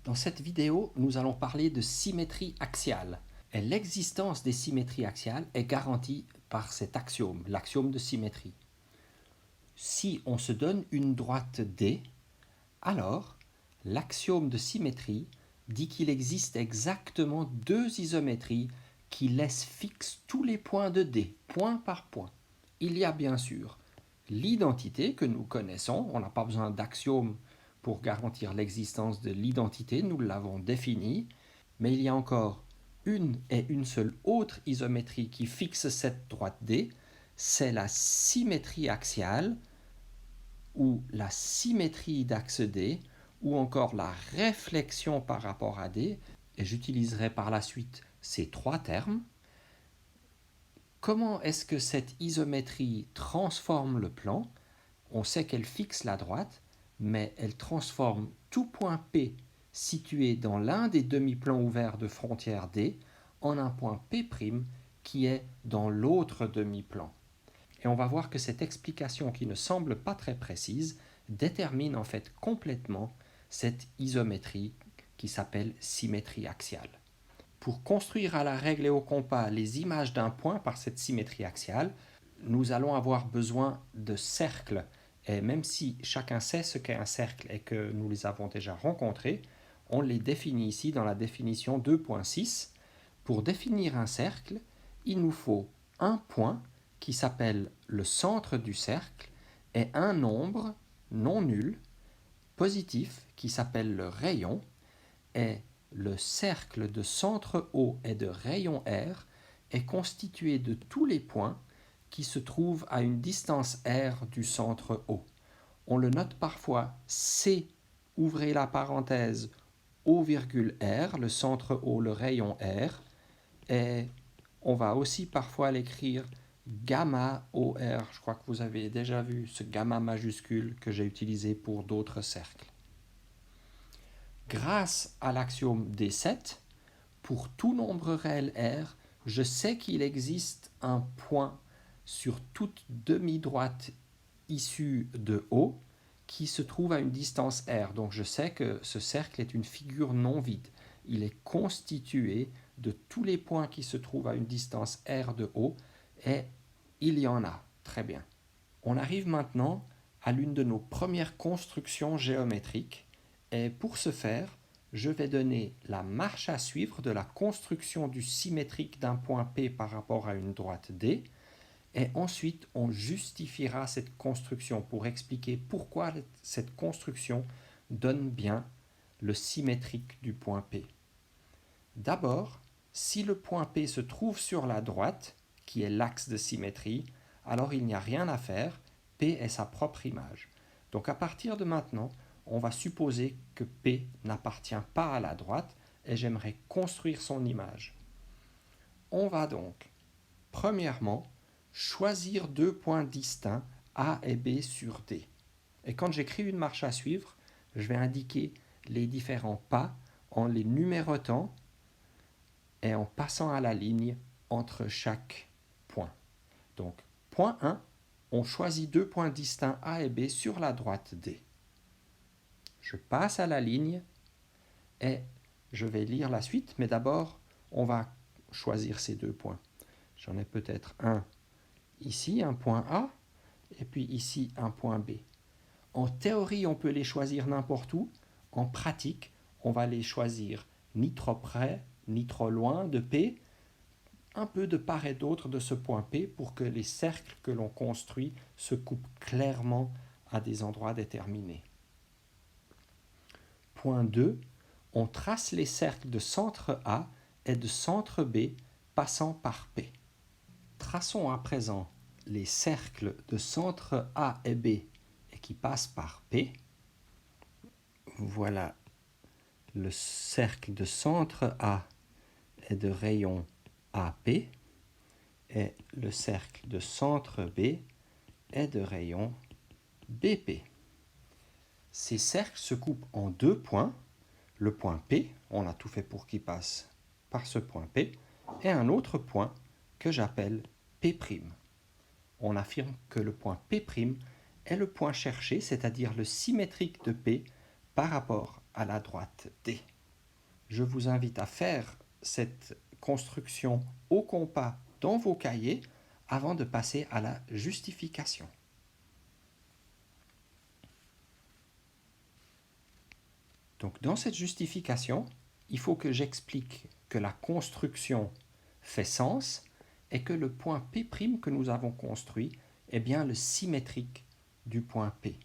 Dans cette vidéo, nous allons parler de symétrie axiale. Et l'existence des symétries axiales est garantie par cet axiome, l'axiome de symétrie. Si on se donne une droite D, alors l'axiome de symétrie dit qu'il existe exactement deux isométries qui laissent fixes tous les points de D, point par point. Il y a bien sûr l'identité que nous connaissons, on n'a pas besoin d'axiome pour garantir l'existence de l'identité, nous l'avons définie, mais il y a encore une et une seule autre isométrie qui fixe cette droite D, c'est la symétrie axiale, ou la symétrie d'axe D, ou encore la réflexion par rapport à D, et j'utiliserai par la suite ces trois termes. Comment est-ce que cette isométrie transforme le plan? On sait qu'elle fixe la droite, mais elle transforme tout point P situé dans l'un des demi-plans ouverts de frontière D en un point P' qui est dans l'autre demi-plan. Et on va voir que cette explication, qui ne semble pas très précise, détermine en fait complètement cette isométrie qui s'appelle symétrie axiale. Pour construire à la règle et au compas les images d'un point par cette symétrie axiale, nous allons avoir besoin de cercles. Et même si chacun sait ce qu'est un cercle et que nous les avons déjà rencontrés, on les définit ici dans la définition 2.6. Pour définir un cercle, il nous faut un point qui s'appelle le centre du cercle et un nombre non nul positif qui s'appelle le rayon, et le cercle de centre O et de rayon R est constitué de tous les points qui se trouvent à une distance R du centre O. On le note parfois C, ouvrez la parenthèse, O virgule R, le centre O, le rayon R, et on va aussi parfois l'écrire gamma OR. Je crois que vous avez déjà vu ce gamma majuscule que j'ai utilisé pour d'autres cercles. Grâce à l'axiome D7, pour tout nombre réel R, je sais qu'il existe un point sur toute demi-droite issue de O qui se trouve à une distance R. Donc je sais que ce cercle est une figure non vide. Il est constitué de tous les points qui se trouvent à une distance R de O, et il y en a. Très bien. On arrive maintenant à l'une de nos premières constructions géométriques, et pour ce faire, je vais donner la marche à suivre de la construction du symétrique d'un point P par rapport à une droite D, et ensuite on justifiera cette construction pour expliquer pourquoi cette construction donne bien le symétrique du point P. D'abord, si le point P se trouve sur la droite, qui est l'axe de symétrie, alors il n'y a rien à faire, P est sa propre image. Donc à partir de maintenant, on va supposer que P n'appartient pas à la droite et j'aimerais construire son image. On va donc, premièrement, choisir deux points distincts A et B sur D. Et quand j'écris une marche à suivre, je vais indiquer les différents pas en les numérotant et en passant à la ligne entre chaque point. Donc, point 1, on choisit deux points distincts A et B sur la droite D. Je passe à la ligne et je vais lire la suite, mais d'abord, on va choisir ces deux points. J'en ai peut-être un ici, un point A, et puis ici, un point B. En théorie, on peut les choisir n'importe où. En pratique, on va les choisir ni trop près, ni trop loin de P, un peu de part et d'autre de ce point P pour que les cercles que l'on construit se coupent clairement à des endroits déterminés. Point 2, on trace les cercles de centre A et de centre B passant par P. Traçons à présent les cercles de centre A et B et qui passent par P. Voilà le cercle de centre A et de rayon AP, et le cercle de centre B est de rayon BP. Ces cercles se coupent en deux points, le point P, on a tout fait pour qu'il passe par ce point P, et un autre point que j'appelle P'. On affirme que le point P' est le point cherché, c'est-à-dire le symétrique de P par rapport à la droite D. je vous invite à faire cette construction au compas dans vos cahiers avant de passer à la justification. Donc dans cette justification, il faut que j'explique que la construction fait sens et que le point P' que nous avons construit est bien le symétrique du point P.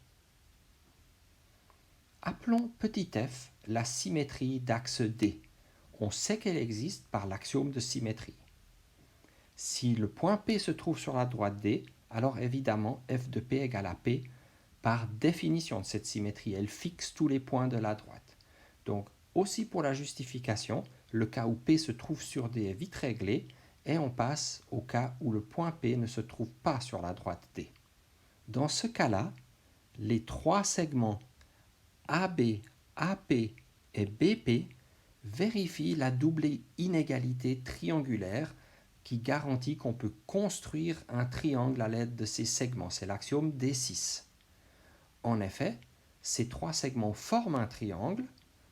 Appelons petit f la symétrie d'axe D. On sait qu'elle existe par l'axiome de symétrie. Si le point P se trouve sur la droite D, alors évidemment f de P égale à P par définition de cette symétrie. Elle fixe tous les points de la droite. Donc aussi pour la justification, le cas où P se trouve sur D est vite réglé et on passe au cas où le point P ne se trouve pas sur la droite D. Dans ce cas-là, les trois segments AB, AP et BP vérifient la double inégalité triangulaire qui garantit qu'on peut construire un triangle à l'aide de ces segments. C'est l'axiome D6. En effet, ces trois segments forment un triangle.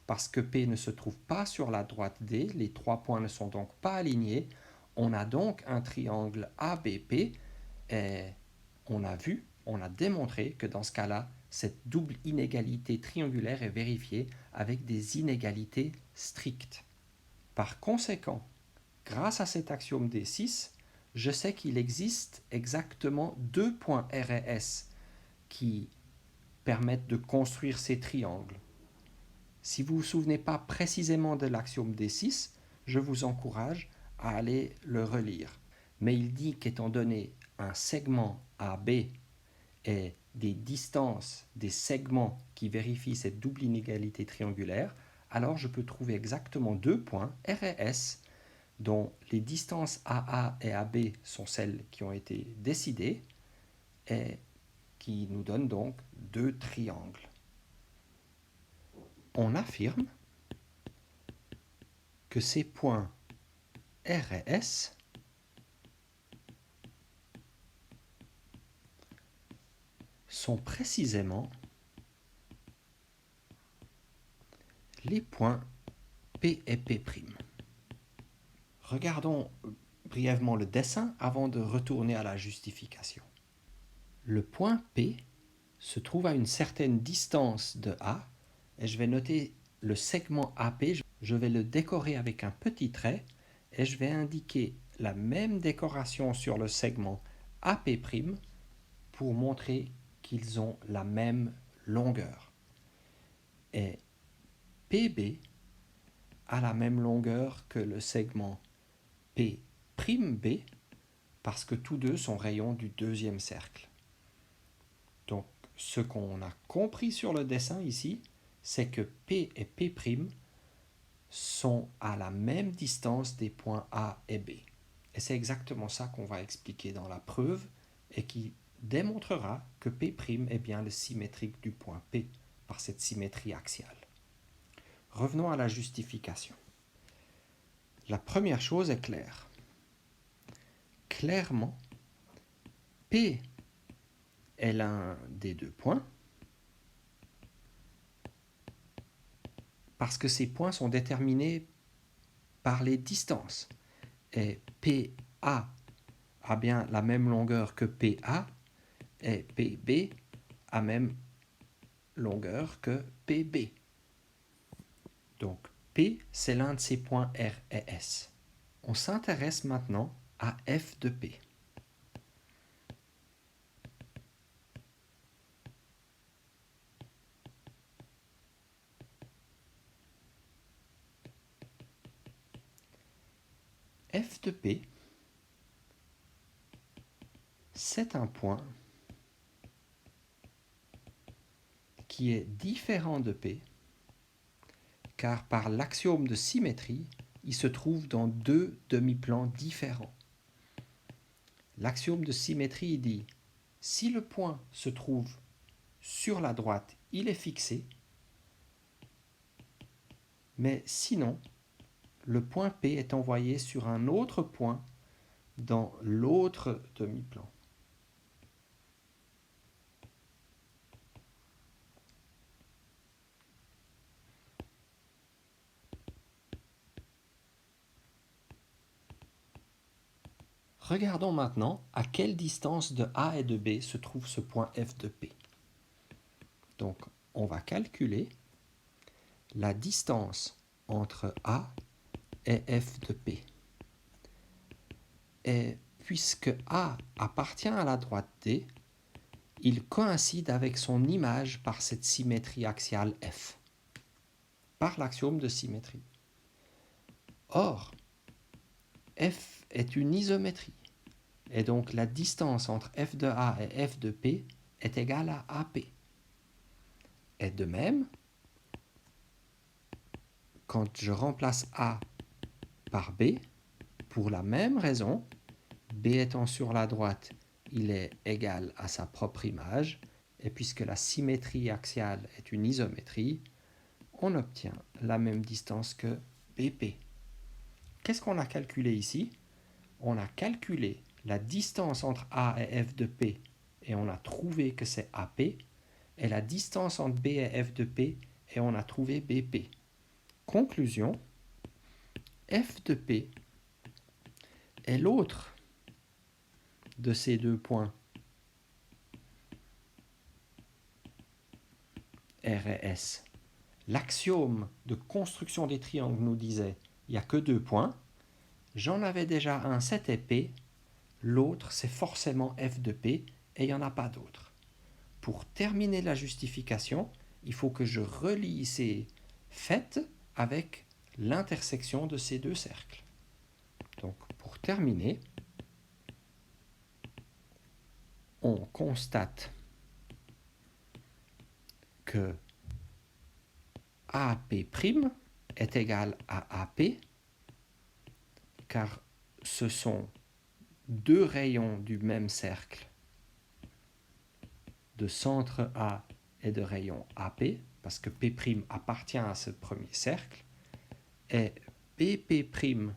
Parce que P ne se trouve pas sur la droite D, les trois points ne sont donc pas alignés. On a donc un triangle ABP et on a démontré que dans ce cas-là, cette double inégalité triangulaire est vérifiée avec des inégalités strictes. Par conséquent, grâce à cet axiome D6, je sais qu'il existe exactement deux points R et S qui permettent de construire ces triangles. Si vous ne vous souvenez pas précisément de l'axiome D6, je vous encourage à aller le relire. Mais il dit qu'étant donné un segment AB et des distances des segments qui vérifient cette double inégalité triangulaire, alors je peux trouver exactement deux points, R et S, dont les distances AA et AB sont celles qui ont été décidées et qui nous donnent donc deux triangles. On affirme que ces points R et S sont précisément les points P et P'. Regardons brièvement le dessin avant de retourner à la justification. Le point P se trouve à une certaine distance de A et je vais noter le segment AP, je vais le décorer avec un petit trait et je vais indiquer la même décoration sur le segment AP' pour montrer qu'ils ont la même longueur. Et PB a la même longueur que le segment P'B parce que tous deux sont rayons du deuxième cercle. Donc, ce qu'on a compris sur le dessin ici, c'est que P et P' sont à la même distance des points A et B. Et c'est exactement ça qu'on va expliquer dans la preuve et qui démontrera que P' est bien le symétrique du point P par cette symétrie axiale. Revenons à la justification. La première chose est claire. Clairement, P est l'un des deux points parce que ces points sont déterminés par les distances. Et PA a bien la même longueur que PA et PB a même longueur que PB. Donc P, c'est l'un de ces points R et S. On s'intéresse maintenant à F de P. F de P, c'est un point qui est différent de P, car par l'axiome de symétrie, il se trouve dans deux demi-plans différents. L'axiome de symétrie dit, si le point se trouve sur la droite, il est fixé, mais sinon, le point P est envoyé sur un autre point dans l'autre demi-plan. Regardons maintenant à quelle distance de A et de B se trouve ce point F de P. Donc, on va calculer la distance entre A et F de P. Et puisque A appartient à la droite D, il coïncide avec son image par cette symétrie axiale F, par l'axiome de symétrie. Or, F est une isométrie, et donc la distance entre F de A et F de P est égale à AP. Et de même, quand je remplace A par B, pour la même raison, B étant sur la droite, il est égal à sa propre image, et puisque la symétrie axiale est une isométrie, on obtient la même distance que BP. Qu'est-ce qu'on a calculé ici? On a calculé la distance entre A et F de P, et on a trouvé que c'est AP, et la distance entre B et F de P, et on a trouvé BP. Conclusion, F de P est l'autre de ces deux points R et S. L'axiome de construction des triangles nous disait il n'y a que deux points. J'en avais déjà un, c'était P. L'autre, c'est forcément F de P et il n'y en a pas d'autre. Pour terminer la justification, il faut que je relie ces faits avec l'intersection de ces deux cercles. Donc, pour terminer, on constate que AP' est égal à AP, car ce sont deux rayons du même cercle de centre A et de rayon AP, parce que P' appartient à ce premier cercle, et BP'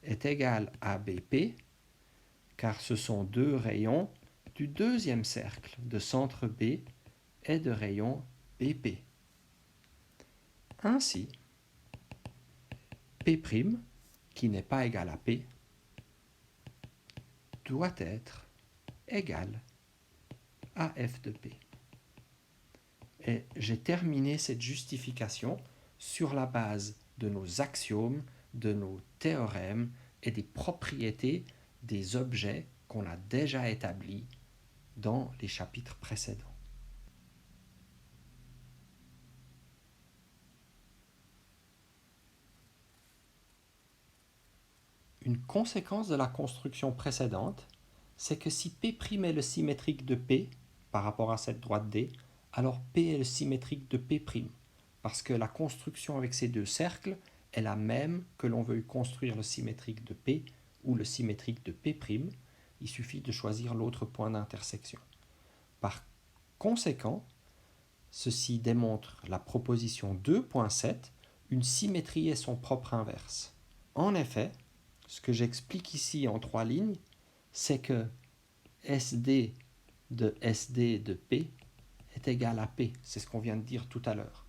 est égal à BP, car ce sont deux rayons du deuxième cercle de centre B et de rayon BP. Ainsi, P', qui n'est pas égal à P, doit être égal à F de P. Et j'ai terminé cette justification sur la base de nos axiomes, de nos théorèmes et des propriétés des objets qu'on a déjà établis dans les chapitres précédents. Une conséquence de la construction précédente, c'est que si P' est le symétrique de P par rapport à cette droite D, alors P est le symétrique de P', parce que la construction avec ces deux cercles est la même que l'on veuille construire le symétrique de P ou le symétrique de P'. Il suffit de choisir l'autre point d'intersection. Par conséquent, ceci démontre la proposition 2.7, une symétrie est son propre inverse. En effet, ce que j'explique ici en 3 lignes, c'est que SD de P est égal à P. C'est ce qu'on vient de dire tout à l'heure.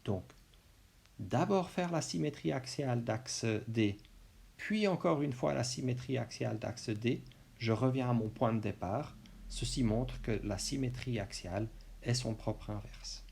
Donc, d'abord faire la symétrie axiale d'axe D, puis encore une fois la symétrie axiale d'axe D, je reviens à mon point de départ. Ceci montre que la symétrie axiale est son propre inverse.